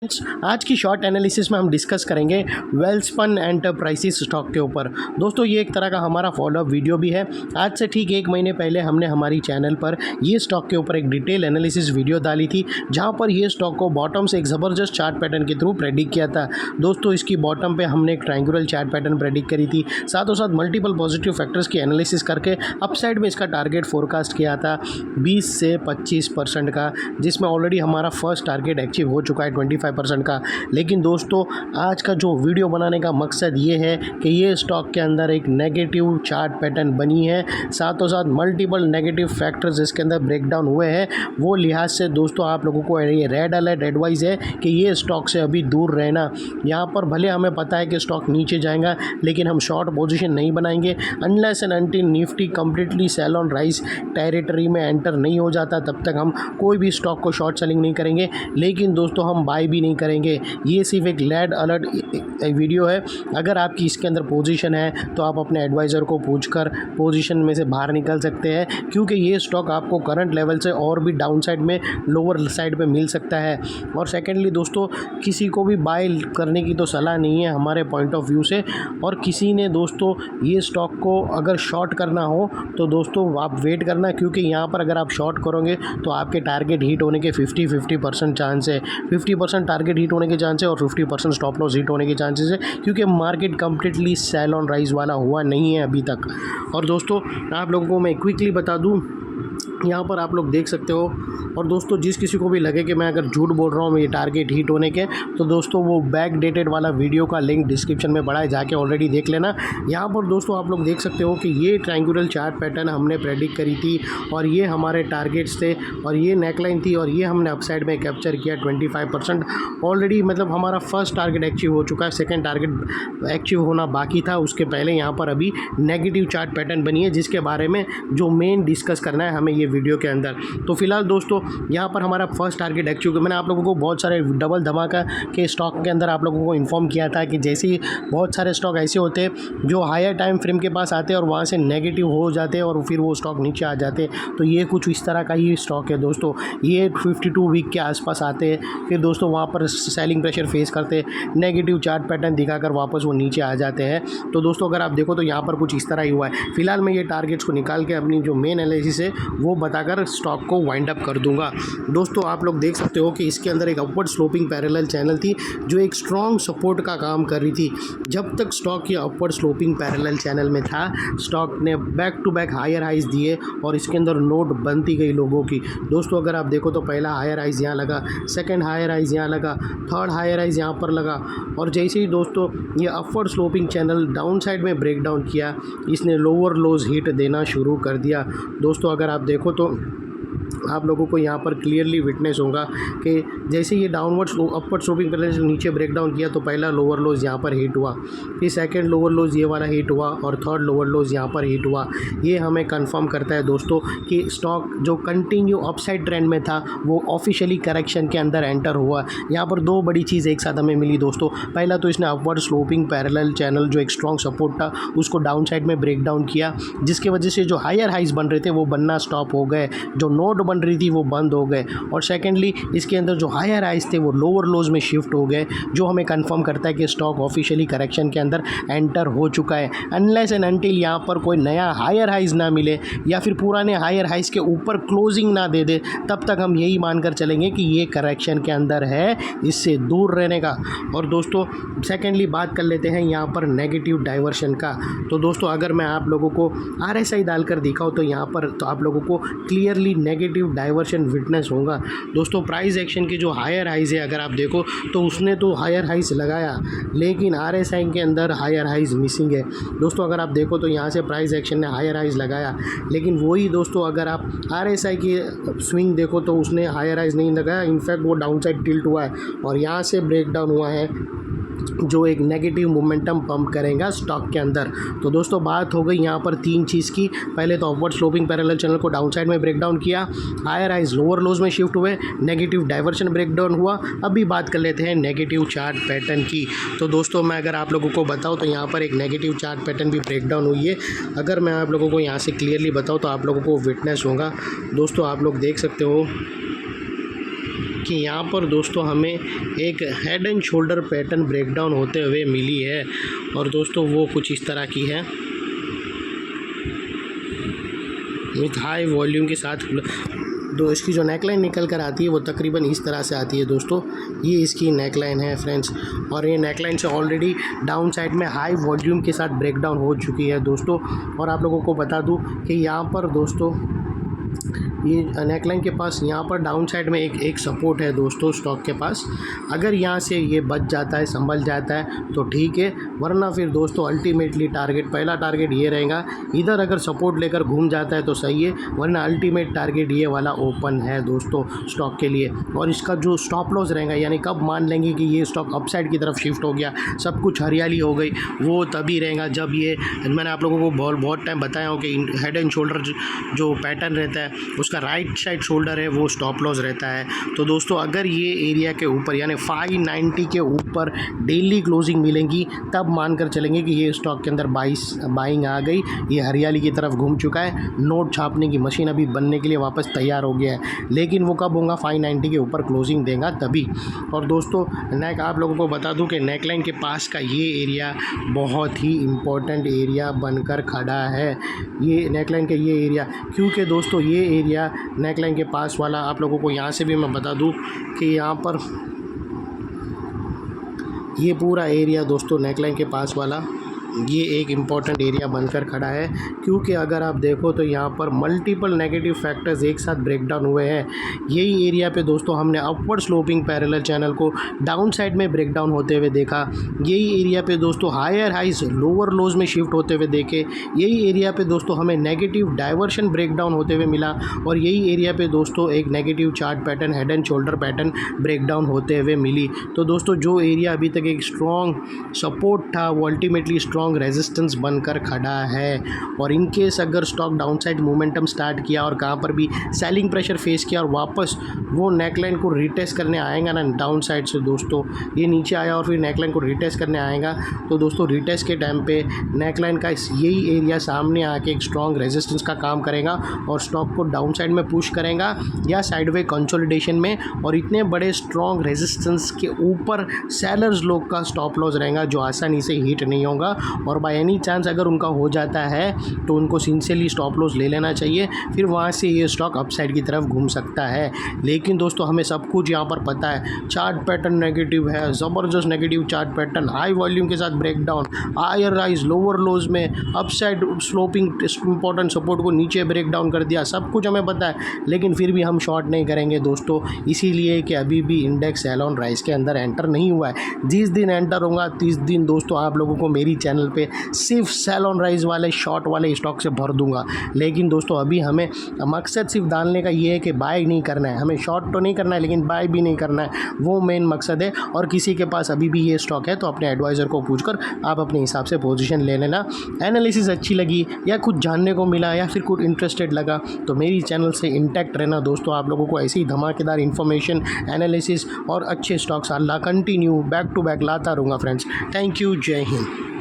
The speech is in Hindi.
आज की शॉर्ट एनालिसिस में हम डिस्कस करेंगे वेल्सपन एंटरप्राइजेस स्टॉक के ऊपर। दोस्तों ये एक तरह का हमारा फॉलोअप वीडियो भी है। आज से ठीक 1 महीने पहले हमने हमारी चैनल पर ये स्टॉक के ऊपर एक डिटेल एनालिसिस वीडियो डाली थी, जहां पर ये स्टॉक को बॉटम से एक ज़बरदस्त चार्ट पैटर्न के थ्रू प्रेडिक्ट किया था। दोस्तों इसकी बॉटम पे हमने एक ट्रायंगुलर चार्ट पैटर्न प्रेडिक्ट करी थी, साथों साथ मल्टीपल पॉजिटिव फैक्टर्स की एनालिसिस करके अपसाइड में इसका टारगेट फोरकास्ट किया था 20 से 25% का, जिसमें ऑलरेडी हमारा फर्स्ट टारगेट अचीव हो चुका है 25% का। लेकिन दोस्तों आज का जो वीडियो बनाने का मकसद ये है कि ये स्टॉक के अंदर एक नेगेटिव चार्ट पैटर्न बनी है, साथों साथ मल्टीपल नेगेटिव फैक्टर्स इसके अंदर ब्रेकडाउन हुए हैं। वो लिहाज से दोस्तों आप लोगों को ये रेड अलर्ट एडवाइस है कि ये स्टॉक से अभी दूर रहना। यहाँ पर भले हमें पता है कि स्टॉक नीचे जाएगा, लेकिन हम शॉर्ट पोजीशन नहीं बनाएंगे unless and until Nifty completely sell on rise territory में एंटर नहीं हो जाता, तब तक हम कोई भी स्टॉक को शॉर्ट सेलिंग नहीं करेंगे। लेकिन दोस्तों हम बाय भी नहीं करेंगे। ये सिर्फ एक रेड अलर्ट वीडियो है। अगर आपकी इसके अंदर पोजीशन है तो आप अपने एडवाइज़र को पूछकर पोजीशन में से बाहर निकल सकते हैं, क्योंकि ये स्टॉक आपको करंट लेवल से और भी डाउन साइड में लोअर साइड पे मिल सकता है। और सेकेंडली दोस्तों किसी को भी बाय करने की तो सलाह नहीं है हमारे पॉइंट ऑफ व्यू से। और किसी ने दोस्तों ये स्टॉक को अगर शॉर्ट करना हो तो दोस्तों आप वेट करना, क्योंकि यहाँ पर अगर आप शॉर्ट करोगे तो आपके टारगेट हिट होने के 50% चांस है। 50% टारगेट हिट होने के चांस है और 50% स्टॉप लॉस हिट होने के चांसेस है, क्योंकि market completely sell on rise वाला हुआ नहीं है अभी तक। और दोस्तों आप लोगों को मैं क्विकली बता दूं, यहाँ पर आप लोग देख सकते हो। और दोस्तों जिस किसी को भी लगे कि मैं अगर झूठ बोल रहा हूँ ये टारगेट हिट होने के, तो दोस्तों वो बैक डेटेड वाला वीडियो का लिंक डिस्क्रिप्शन में पड़ा है, जाके ऑलरेडी देख लेना। यहाँ पर दोस्तों आप लोग देख सकते हो कि ये ट्रायंगुलर चार्ट पैटर्न हमने प्रेडिक्ट करी थी और ये हमारे टारगेट्स थे और ये नेकलाइन थी और ये हमने अपसाइड में कैप्चर किया 25% ऑलरेडी। मतलब हमारा फर्स्ट टारगेट अचीव हो चुका है, सेकेंड टारगेट अचीव होना बाकी था। उसके पहले यहाँ पर अभी नेगेटिव चार्ट पैटर्न बनी है, जिसके बारे में जो मेन डिस्कस करना है हमें ये वीडियो के अंदर। तो फिलहाल दोस्तों यहाँ पर हमारा फर्स्ट टारगेट एक्चुअली मैंने आप लोगों को बहुत सारे डबल धमाका के स्टॉक के अंदर आप लोगों को इन्फॉर्म किया था कि जैसे ही बहुत सारे स्टॉक ऐसे होते हैं जो हायर टाइम फ्रेम के पास आते हैं और वहाँ से नेगेटिव हो जाते हैं और फिर वो स्टॉक नीचे आ जाते हैं। तो ये कुछ इस तरह का ही स्टॉक है दोस्तों। ये 52 वीक के आसपास आते हैं, फिर दोस्तों वहाँ पर सेलिंग प्रेशर फेस करते हैं, नेगेटिव चार्ट पैटर्न दिखाकर वापस वो नीचे आ जाते हैं। तो दोस्तों अगर आप देखो तो यहाँ पर कुछ इस तरह ही हुआ है। फिलहाल मैं ये टारगेट्स को निकाल के अपनी जो मेन एनालिसिस है वो बताकर स्टॉक को वाइंड अप कर दूंगा। दोस्तों आप लोग देख सकते हो कि इसके अंदर एक अपवर्ड स्लोपिंग पैरेलल चैनल थी जो एक स्ट्रॉन्ग सपोर्ट का काम कर रही थी। जब तक स्टॉक ये अपवर्ड स्लोपिंग पैरेलल चैनल में था, स्टॉक ने back to back higher highs दिए और इसके अंदर नोट बनती गई लोगों की। दोस्तों अगर आप देखो तो पहला हायर हाइज यहाँ लगा, सेकंड हायर हाइज यहाँ लगा, थर्ड हायर हाइज यहाँ पर लगा, और जैसे ही दोस्तों ये upward sloping channel down side में ब्रेक डाउन किया, इसने लोअर लोज हिट देना शुरू कर दिया। दोस्तों अगर आप देखो तो आप लोगों को यहाँ पर क्लियरली विटनेस होगा कि जैसे ये डाउनवर्ड अपवर्ड स्लोपिंग पैरेलल नीचे ब्रेक डाउन किया तो पहला लोअर लोज यहाँ पर हिट हुआ, फिर सेकंड लोअर लोज ये वाला हिट हुआ और थर्ड लोअर लोज यहाँ पर हिट हुआ। ये हमें कंफर्म करता है दोस्तों कि स्टॉक जो कंटिन्यू अपसाइड ट्रेंड में था वो ऑफिशियली करेक्शन के अंदर एंटर हुआ। यहाँ पर दो बड़ी चीज़ एक साथ हमें मिली दोस्तों। पहला तो इसने अपवर्ड स्लोपिंग पैरेलल चैनल जो एक स्ट्रॉन्ग सपोर्ट था उसको डाउन साइड में ब्रेक डाउन किया, जिसकी वजह से जो हायर हाइज बन रहे थे वो बनना स्टॉप हो गए, जो नोट बन रही थी वो बंद हो गए। और सेकेंडली इसके अंदर जो हायर हाइज थे वो लोअर लोज में शिफ्ट हो गए, जो हमें कंफर्म करता है कि स्टॉक ऑफिशियली करेक्शन के अंदर एंटर हो चुका है। अनलेस एंड अनटिल यहाँ पर कोई नया हायर हाइज ना मिले या फिर पुराने हायर हाइज के ऊपर क्लोजिंग ना दे दे, तब तक हम यही मानकर चलेंगे कि ये करेक्शन के अंदर है, इससे दूर रहने का। और दोस्तों सेकेंडली बात कर लेते हैं यहाँ पर नेगेटिव डाइवर्शन का। तो दोस्तों अगर मैं आप लोगों को RSI डालकर दिखाऊँ तो यहाँ पर तो आप लोगों को क्लियरली नेगेटिव डाइवर्शन विटनेस होगा। दोस्तों प्राइस एक्शन की जो हायर हाइज है अगर आप देखो तो उसने तो हायर हाइज लगाया, लेकिन RSI के अंदर हायर हाइज मिसिंग है। दोस्तों अगर आप देखो तो यहाँ से प्राइस एक्शन ने हायर हाइज लगाया, लेकिन वही दोस्तों अगर आप RSI की स्विंग देखो तो उसने हायर हाइज नहीं लगाया, इनफैक्ट वो डाउन साइड टिल्ट हुआ है और यहाँ से ब्रेक डाउन हुआ है, जो एक नेगेटिव मोमेंटम पंप करेगा स्टॉक के अंदर। तो दोस्तों बात हो गई यहाँ पर तीन चीज़ की। पहले तो अपवर्ड स्लोपिंग पैरेलल चैनल को डाउन साइड में ब्रेक डाउन किया, हायर हाइज लोअर लोज में शिफ्ट हुए, नेगेटिव डाइवर्शन ब्रेक डाउन हुआ। अभी बात कर लेते हैं नेगेटिव चार्ट पैटर्न की। तो दोस्तों मैं अगर आप लोगों को बताऊँ तो यहाँ पर एक नेगेटिव चार्ट पैटर्न भी ब्रेक डाउन हुई है। अगर मैं आप लोगों को यहाँ से क्लियरली बताऊँ तो आप लोगों को विटनेस होगा। दोस्तों आप लोग देख सकते हो कि यहाँ पर दोस्तों हमें एक head and shoulder pattern breakdown होते हुए मिली है और दोस्तों वो कुछ इस तरह की है विथ हाई वॉल्यूम के साथ। इसकी जो नेकलाइन निकल कर आती है वो तकरीबन इस तरह से आती है दोस्तों। ये इसकी नेकलाइन है फ्रेंड्स, और ये नेकलाइन से ऑलरेडी डाउन साइड में हाई वॉल्यूम के साथ ब्रेकडाउन हो चुकी है दोस्तों। और आप लोगों को बता दूं कि यहाँ पर दोस्तों ये नेकलाइन के पास यहाँ पर डाउन साइड में एक सपोर्ट है दोस्तों स्टॉक के पास। अगर यहाँ से ये बच जाता है, संभल जाता है तो ठीक है, वरना फिर दोस्तों अल्टीमेटली पहला टारगेट ये रहेगा। इधर अगर सपोर्ट लेकर घूम जाता है तो सही है, वरना अल्टीमेट टारगेट ये वाला ओपन है दोस्तों स्टॉक के लिए। और इसका जो स्टॉप लॉस रहेगा, यानी कब मान लेंगे कि ये स्टॉक अपसाइड की तरफ शिफ्ट हो गया, सब कुछ हरियाली हो गई, वो तभी रहेगा जब ये, मैंने आप लोगों को बहुत टाइम बताया हो कि हेड एंड शोल्डर जो पैटर्न रहता है उसका राइट साइड शोल्डर है वो स्टॉप लॉस रहता है। तो दोस्तों अगर ये एरिया के ऊपर यानी 590 के ऊपर डेली क्लोजिंग मिलेंगी तब मानकर चलेंगे कि ये स्टॉक के अंदर बाइंग आ गई, ये हरियाली की तरफ घूम चुका है, नोट छापने की मशीन अभी बनने के लिए वापस तैयार हो गया है। लेकिन वो कब होगा, 590 के ऊपर क्लोजिंग देगा तभी। और दोस्तों आप लोगों को बता दूं कि नेकलाइन के पास का ये एरिया बहुत ही इम्पोर्टेंट एरिया बनकर खड़ा है, ये नेकलाइन का ये एरिया। क्योंकि दोस्तों ये एरिया नेकलाइन के पास वाला, आप लोगों को यहाँ से भी मैं बता दूं कि यहाँ पर ये पूरा एरिया दोस्तों नेकलाइन के पास वाला ये एक इम्पॉर्टेंट एरिया बनकर खड़ा है। क्योंकि अगर आप देखो तो यहाँ पर मल्टीपल नेगेटिव फैक्टर्स एक साथ ब्रेकडाउन हुए हैं। यही एरिया पे दोस्तों हमने अपवर्ड स्लोपिंग पैरेलल चैनल को डाउन साइड में ब्रेकडाउन होते हुए देखा। यही एरिया पे दोस्तों हायर हाइज लोअर लोज में शिफ्ट होते हुए देखे। यही एरिया पे दोस्तों हमें नेगेटिव डाइवर्शन ब्रेकडाउन होते हुए मिला। और यही एरिया पे दोस्तों एक negative chart pattern, head and shoulder pattern breakdown होते हुए मिली। तो दोस्तों जो एरिया अभी तक एक स्ट्रॉन्ग सपोर्ट था वो अल्टीमेटली स्ट्रॉन्ग रेजिस्टेंस बनकर खड़ा है। और इन केस अगर स्टॉक डाउनसाइड मोमेंटम स्टार्ट किया और कहाँ पर भी सेलिंग प्रेशर फेस किया और वापस वो नेकलाइन को रिटेस्ट करने आएगा ना डाउन साइड से, दोस्तों ये नीचे आया और फिर नेकलाइन को रिटेस्ट करने आएगा, तो दोस्तों रिटेस्ट के टाइम पे नेकलाइन का यही एरिया सामने आके एक स्ट्रॉन्ग रेजिस्टेंस का काम करेगा और स्टॉक को डाउन साइड में पुश करेगा या साइडवे कंसोलिडेशन में। और इतने बड़े स्ट्रॉन्ग रेजिस्टेंस के ऊपर सेलर्स लोग का स्टॉप लॉस रहेगा जो आसानी से हिट नहीं होगा। और बाय एनी चांस अगर उनका हो जाता है तो उनको सिंसियरली स्टॉप लॉस ले लेना चाहिए, फिर वहाँ से ये स्टॉक अपसाइड की तरफ घूम सकता है। लेकिन दोस्तों हमें सब कुछ यहाँ पर पता है, चार्ट पैटर्न नेगेटिव है, ज़बरदस्त negative chart pattern, high volume के साथ breakdown, higher rise lower lows में अपसाइड स्लोपिंग इंपॉर्टेंट सपोर्ट को नीचे ब्रेकडाउन कर दिया, सब कुछ हमें पता है। लेकिन फिर भी हम शॉर्ट नहीं करेंगे दोस्तों, इसीलिए कि अभी भी इंडेक्स सेल ऑन राइज के अंदर एंटर नहीं हुआ है। जिस दिन एंटर होगा 30 दिन दोस्तों आप लोगों को मेरी चैनल पे सिर्फ सेल ऑन राइज वाले शॉर्ट वाले स्टॉक से भर दूंगा। लेकिन दोस्तों अभी हमें मकसद सिर्फ डालने का ये है कि बाय नहीं करना है, हमें शॉर्ट तो नहीं करना है लेकिन बाय भी नहीं करना है, वो मेन मकसद है। और किसी के पास अभी भी ये स्टॉक है तो अपने एडवाइज़र को पूछकर आप अपने हिसाब से पोजीशन ले लेना। एनालिसिस अच्छी लगी या कुछ जानने को मिला या फिर कुछ इंटरेस्टेड लगा तो मेरी चैनल से इंटैक्ट रहना दोस्तों। आप लोगों को ऐसी ही धमाकेदार इन्फॉर्मेशन, एनालिसिस और अच्छे स्टॉक्स अल्लाह कंटिन्यू बैक टू बैक लाता रहूँगा फ्रेंड्स। थैंक यू, जय हिंद।